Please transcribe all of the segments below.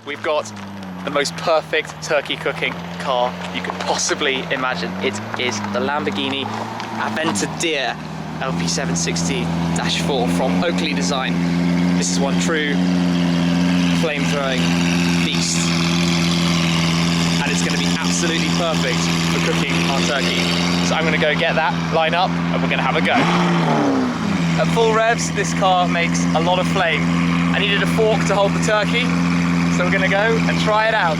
We've got the most perfect turkey cooking car you could possibly imagine. It is the Lamborghini Aventador LP760-4 from Oakley Design. This is one true flame-throwing beast, and it's going to be absolutely perfect for cooking our turkey. So I'm going to go get that, line up, and we're going to have a go. At full revs, this car makes a lot of flame. I needed a fork to hold the turkey, so we're going to go and try it out.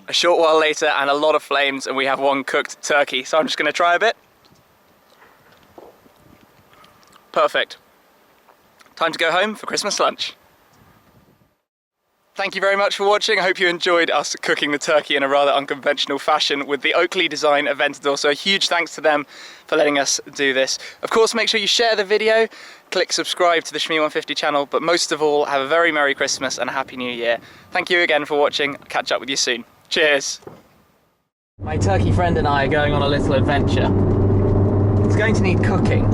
A short while later and a lot of flames, and we have one cooked turkey, so I'm just going to try a bit. Perfect. Time to go home for Christmas lunch. Thank you very much for watching. I hope you enjoyed us cooking the turkey in a rather unconventional fashion with the Oakley Design Aventador, so a huge thanks to them for letting us do this. Of course, make sure you share the video, click subscribe to the Shmee150 channel, but most of all, have a very Merry Christmas and a Happy New Year. Thank you again for watching. I'll catch up with you soon. Cheers. My turkey friend and I are going on a little adventure. It's going to need cooking.